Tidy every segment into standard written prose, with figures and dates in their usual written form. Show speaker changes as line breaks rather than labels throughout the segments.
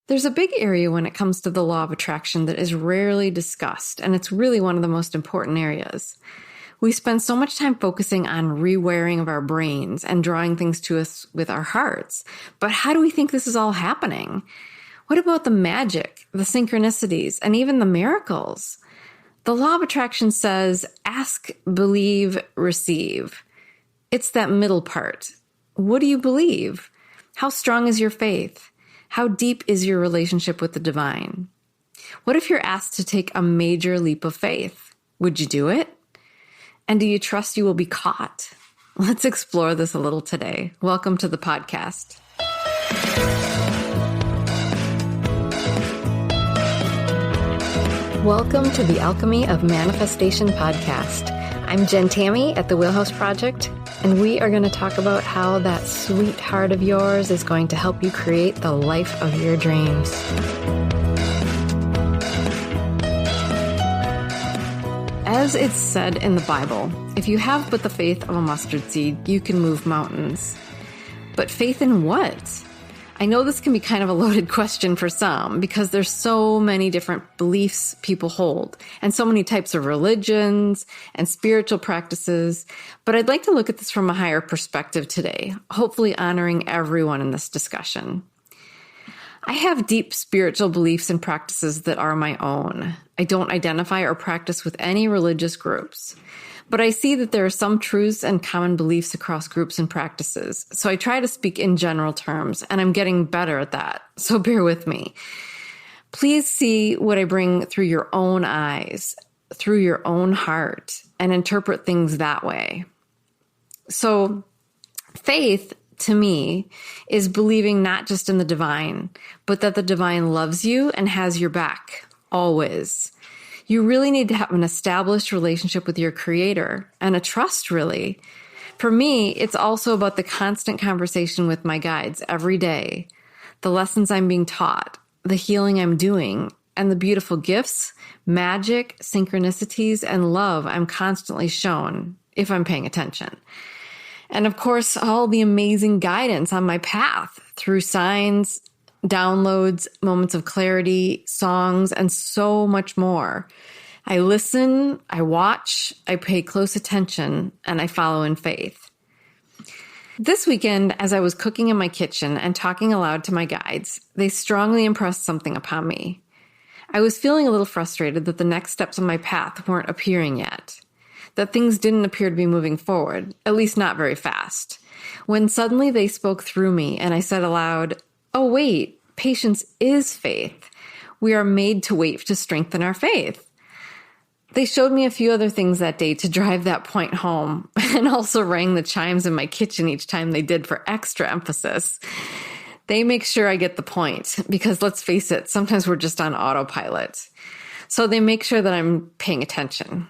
There's a big area when it comes to the law of attraction that is rarely discussed, and it's really one of the most important areas. We spend so much time focusing on rewiring of our brains and drawing things to us with our hearts. But how do we think this is all happening? What about the magic, the synchronicities, and even the miracles? The law of attraction says, ask, believe, receive. It's that middle part. What do you believe? How strong is your faith? How deep is your relationship with the divine? What if you're asked to take a major leap of faith? Would you do it? And do you trust you will be caught? Let's explore this a little today. Welcome to the podcast. Welcome to the Alchemy of Manifestation podcast. I'm Jen Tammy at the Wheelhouse Project, and we are going to talk about how that sweet heart of yours is going to help you create the life of your dreams. As it's said in the Bible, if you have but the faith of a mustard seed, you can move mountains. But faith in what? I know this can be kind of a loaded question for some because there's so many different beliefs people hold and so many types of religions and spiritual practices. But I'd like to look at this from a higher perspective today, hopefully honoring everyone in this discussion. I have deep spiritual beliefs and practices that are my own. I don't identify or practice with any religious groups. But I see that there are some truths and common beliefs across groups and practices. So I try to speak in general terms, and I'm getting better at that. So bear with me. Please see what I bring through your own eyes, through your own heart, and interpret things that way. So faith, to me, is believing not just in the divine, but that the divine loves you and has your back, always. You really need to have an established relationship with your creator and a trust, really. For me, it's also about the constant conversation with my guides every day, the lessons I'm being taught, the healing I'm doing, and the beautiful gifts, magic, synchronicities, and love I'm constantly shown if I'm paying attention. And of course, all the amazing guidance on my path through signs, downloads, moments of clarity, songs, and so much more. I listen, I watch, I pay close attention, and I follow in faith. This weekend, as I was cooking in my kitchen and talking aloud to my guides, they strongly impressed something upon me. I was feeling a little frustrated that the next steps on my path weren't appearing yet, that things didn't appear to be moving forward, at least not very fast, when suddenly they spoke through me and I said aloud, "Oh, wait, patience is faith. We are made to wait to strengthen our faith." They showed me a few other things that day to drive that point home and also rang the chimes in my kitchen each time they did for extra emphasis. They make sure I get the point because let's face it, sometimes we're just on autopilot. So they make sure that I'm paying attention.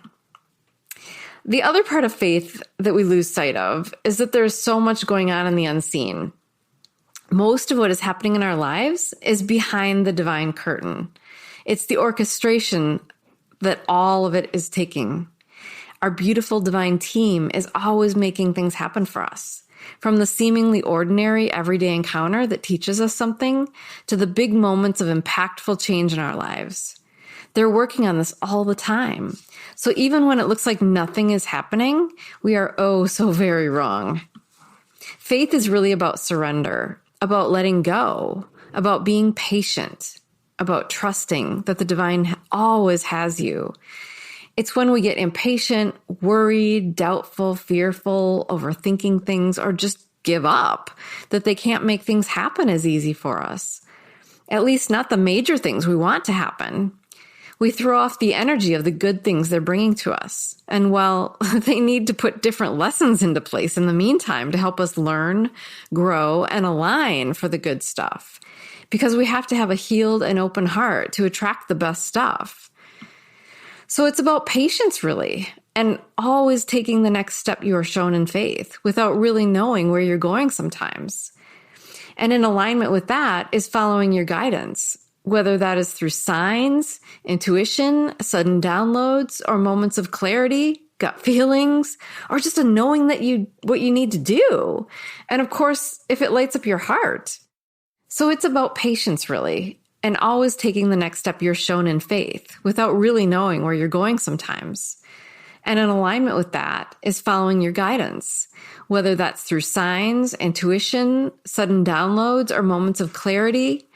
The other part of faith that we lose sight of is that there's so much going on in the unseen. Most of what is happening in our lives is behind the divine curtain. It's the orchestration that all of it is taking. Our beautiful divine team is always making things happen for us. From the seemingly ordinary everyday encounter that teaches us something to the big moments of impactful change in our lives. They're working on this all the time. So even when it looks like nothing is happening, we are oh so very wrong. Faith is really about surrender, about letting go, about being patient, about trusting that the divine always has you. It's when we get impatient, worried, doubtful, fearful, overthinking things, or just give up that they can't make things happen as easy for us. At least not the major things we want to happen. We throw off the energy of the good things they're bringing to us. And well, they need to put different lessons into place in the meantime to help us learn, grow, and align for the good stuff. Because we have to have a healed and open heart to attract the best stuff. So it's about patience, really, and always taking the next step you are shown in faith without really knowing where you're going sometimes. And in alignment with that is following your guidance, whether that is through signs, intuition, sudden downloads, or moments of clarity, gut feelings, or just a knowing that what you need to do. And of course, if it lights up your heart. So it's about patience, really. and always taking the next step you're shown in faith without really knowing where you're going sometimes. And in alignment with that is following your guidance, whether that's through signs, intuition, sudden downloads, or moments of clarity,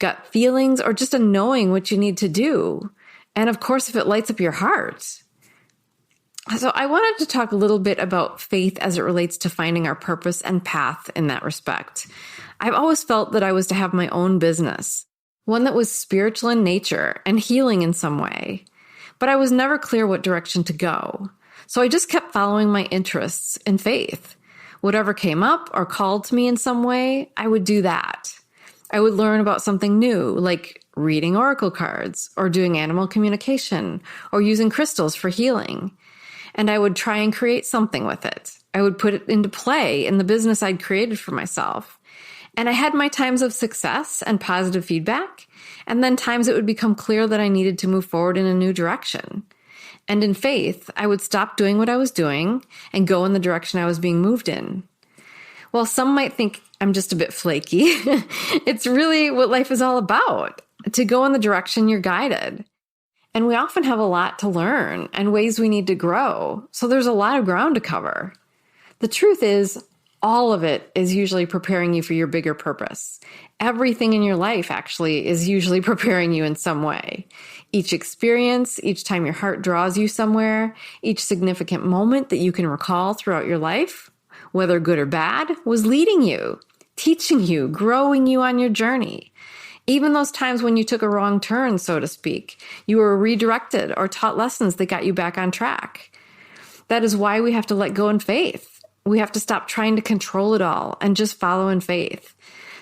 gut feelings, or just a knowing what you need to do. And of course, if it lights up your heart. So I wanted to talk a little bit about faith as it relates to finding our purpose and path in that respect. I've always felt that I was to have my own business, one that was spiritual in nature and healing in some way. But I was never clear what direction to go. So I just kept following my interests in faith. Whatever came up or called to me in some way, I would do that. I would learn about something new, like reading oracle cards or doing animal communication or using crystals for healing. And I would try and create something with it. I would put it into play in the business I'd created for myself. And I had my times of success and positive feedback, and then times it would become clear that I needed to move forward in a new direction. And in faith, I would stop doing what I was doing and go in the direction I was being moved in. While some might think I'm just a bit flaky, it's really what life is all about, to go in the direction you're guided. And we often have a lot to learn and ways we need to grow, so there's a lot of ground to cover. The truth is, all of it is usually preparing you for your bigger purpose. Everything in your life actually is usually preparing you in some way. Each experience, each time your heart draws you somewhere, each significant moment that you can recall throughout your life, whether good or bad, was leading you, teaching you, growing you on your journey. Even those times when you took a wrong turn, so to speak, you were redirected or taught lessons that got you back on track. That is why we have to let go in faith. We have to stop trying to control it all and just follow in faith.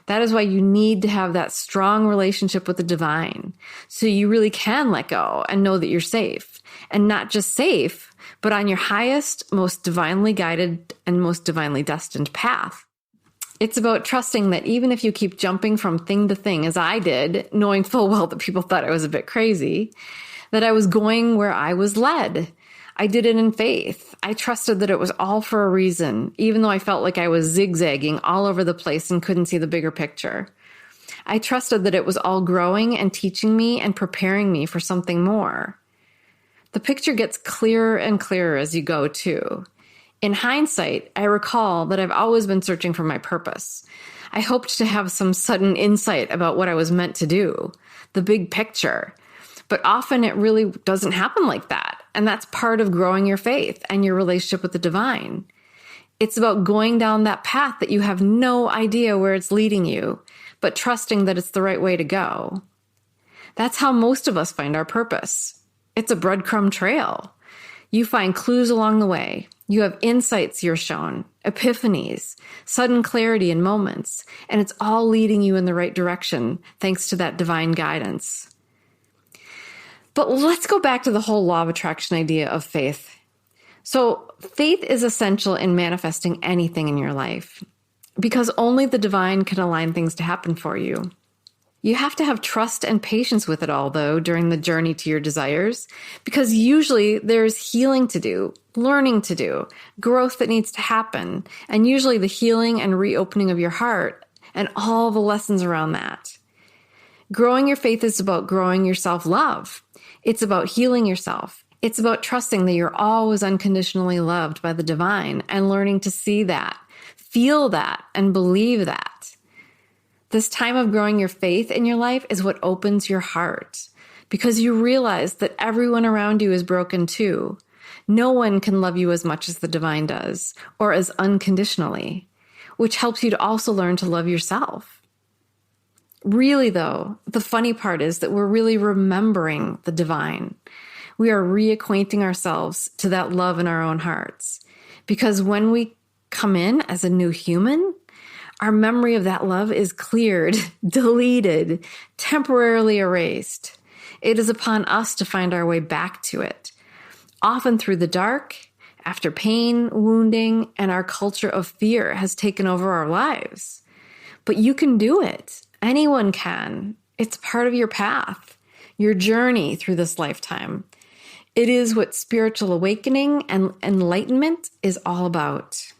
That is why you need to have that strong relationship with the divine, so you really can let go and know that you're safe. And not just safe, but on your highest, most divinely guided and most divinely destined path. It's about trusting that even if you keep jumping from thing to thing, as I did, knowing full well that people thought I was a bit crazy, that I was going where I was led. I did it in faith. I trusted that it was all for a reason, even though I felt like I was zigzagging all over the place and couldn't see the bigger picture. I trusted that it was all growing and teaching me and preparing me for something more. The picture gets clearer and clearer as you go, too. In hindsight, I recall that I've always been searching for my purpose. I hoped to have some sudden insight about what I was meant to do, the big picture. But often it really doesn't happen like that. And that's part of growing your faith and your relationship with the divine. It's about going down that path that you have no idea where it's leading you, but trusting that it's the right way to go. That's how most of us find our purpose. It's a breadcrumb trail. You find clues along the way. You have insights you're shown, epiphanies, sudden clarity in moments, and it's all leading you in the right direction thanks to that divine guidance. But let's go back to the whole law of attraction idea of faith. So faith is essential in manifesting anything in your life because only the divine can align things to happen for you. You have to have trust and patience with it all, though, during the journey to your desires, because usually there's healing to do, learning to do, growth that needs to happen, and usually the healing and reopening of your heart and all the lessons around that. Growing your faith is about growing your self-love. It's about healing yourself. It's about trusting that you're always unconditionally loved by the divine and learning to see that, feel that, and believe that. This time of growing your faith in your life is what opens your heart because you realize that everyone around you is broken too. No one can love you as much as the divine does or as unconditionally, which helps you to also learn to love yourself. Really, though, the funny part is that we're really remembering the divine. We are reacquainting ourselves to that love in our own hearts. Because when we come in as a new human, our memory of that love is cleared, deleted, temporarily erased. It is upon us to find our way back to it, often through the dark, after pain, wounding, and our culture of fear has taken over our lives. But you can do it. Anyone can. It's part of your path, your journey through this lifetime. It is what spiritual awakening and enlightenment is all about.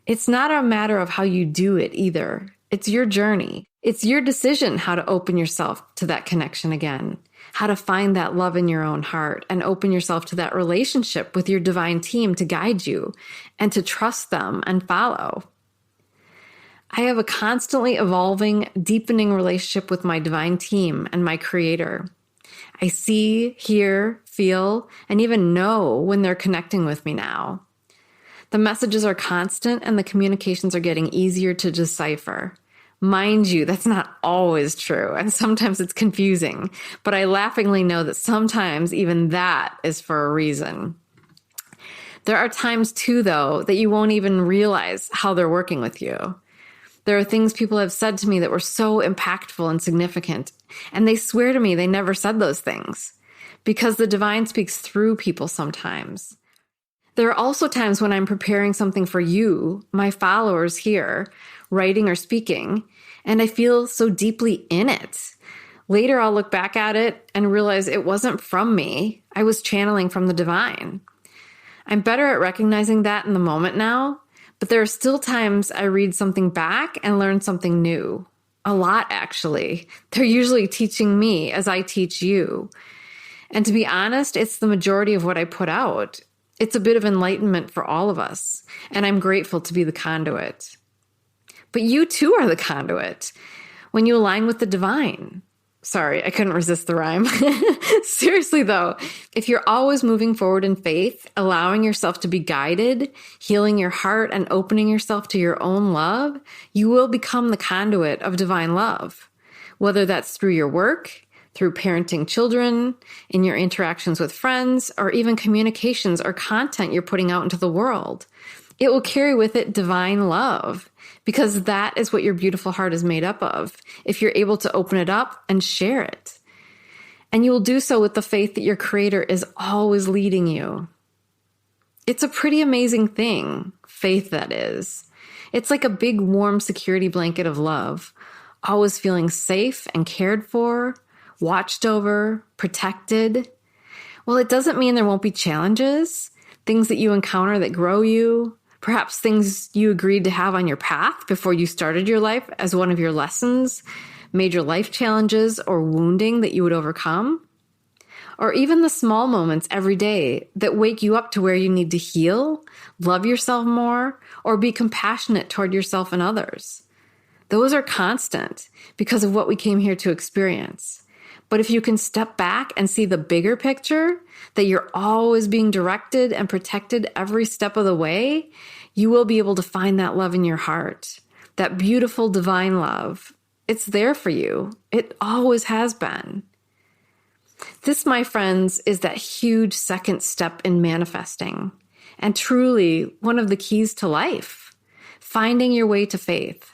It's not a matter of how you do it either. It's your journey. It's your decision how to open yourself to that connection again, how to find that love in your own heart and open yourself to that relationship with your divine team to guide you and to trust them and follow. I have a constantly evolving, deepening relationship with my divine team and my creator. I see, hear, feel, and even know when they're connecting with me now. The messages are constant and the communications are getting easier to decipher. Mind you, that's not always true, and sometimes it's confusing, but I laughingly know that sometimes even that is for a reason. There are times too, though, that you won't even realize how they're working with you. There are things people have said to me that were so impactful and significant, and they swear to me they never said those things, because the divine speaks through people sometimes. There are also times when I'm preparing something for you, my followers here, writing or speaking, and I feel so deeply in it. Later, I'll look back at it and realize it wasn't from me. I was channeling from the divine. I'm better at recognizing that in the moment now, but there are still times I read something back and learn something new. A lot, actually. They're usually teaching me as I teach you. And to be honest, it's the majority of what I put out. It's a bit of enlightenment for all of us, and I'm grateful to be the conduit. But you too are the conduit when you align with the divine. Sorry, I couldn't resist the rhyme. Seriously though, if you're always moving forward in faith, allowing yourself to be guided, healing your heart, and opening yourself to your own love, you will become the conduit of divine love. Whether that's through your work, through parenting children, in your interactions with friends, or even communications or content you're putting out into the world. It will carry with it divine love, because that is what your beautiful heart is made up of, if you're able to open it up and share it. And you will do so with the faith that your creator is always leading you. It's a pretty amazing thing, faith that is. It's like a big warm security blanket of love, always feeling safe and cared for, watched over, protected. Well, it doesn't mean there won't be challenges, things that you encounter that grow you, perhaps things you agreed to have on your path before you started your life as one of your lessons, major life challenges or wounding that you would overcome, or even the small moments every day that wake you up to where you need to heal, love yourself more, or be compassionate toward yourself and others. Those are constant because of what we came here to experience. But if you can step back and see the bigger picture, that you're always being directed and protected every step of the way, you will be able to find that love in your heart, that beautiful divine love. It's there for you. It always has been. This, my friends, is that huge second step in manifesting, and truly one of the keys to life, finding your way to faith.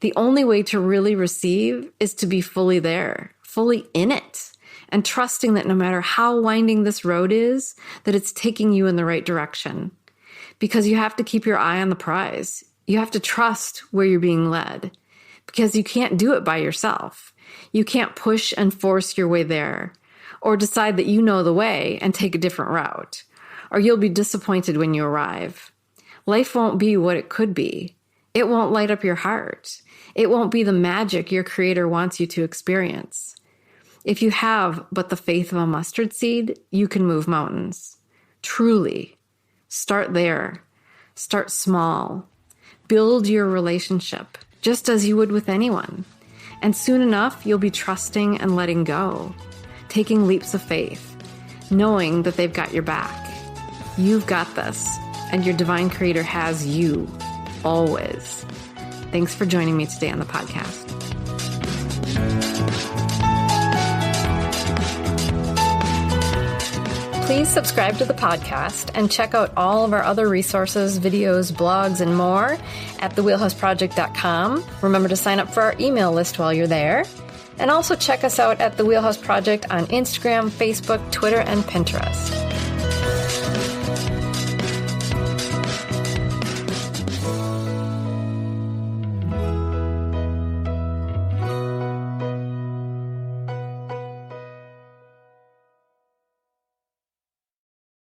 The only way to really receive is to be fully there, fully in it, and trusting that no matter how winding this road is, that it's taking you in the right direction. Because you have to keep your eye on the prize. You have to trust where you're being led, because you can't do it by yourself. You can't push and force your way there, or decide that you know the way and take a different route, or you'll be disappointed when you arrive. Life won't be what it could be. It won't light up your heart. It won't be the magic your creator wants you to experience. If you have but the faith of a mustard seed, you can move mountains. Truly. Start there. Start small. Build your relationship, just as you would with anyone. And soon enough, you'll be trusting and letting go, taking leaps of faith, knowing that they've got your back. You've got this, and your divine creator has you, always. Thanks for joining me today on the podcast. Please subscribe to the podcast and check out all of our other resources, videos, blogs, and more at thewheelhouseproject.com. Remember to sign up for our email list while you're there. And also check us out at The Wheelhouse Project on Instagram, Facebook, Twitter, and Pinterest.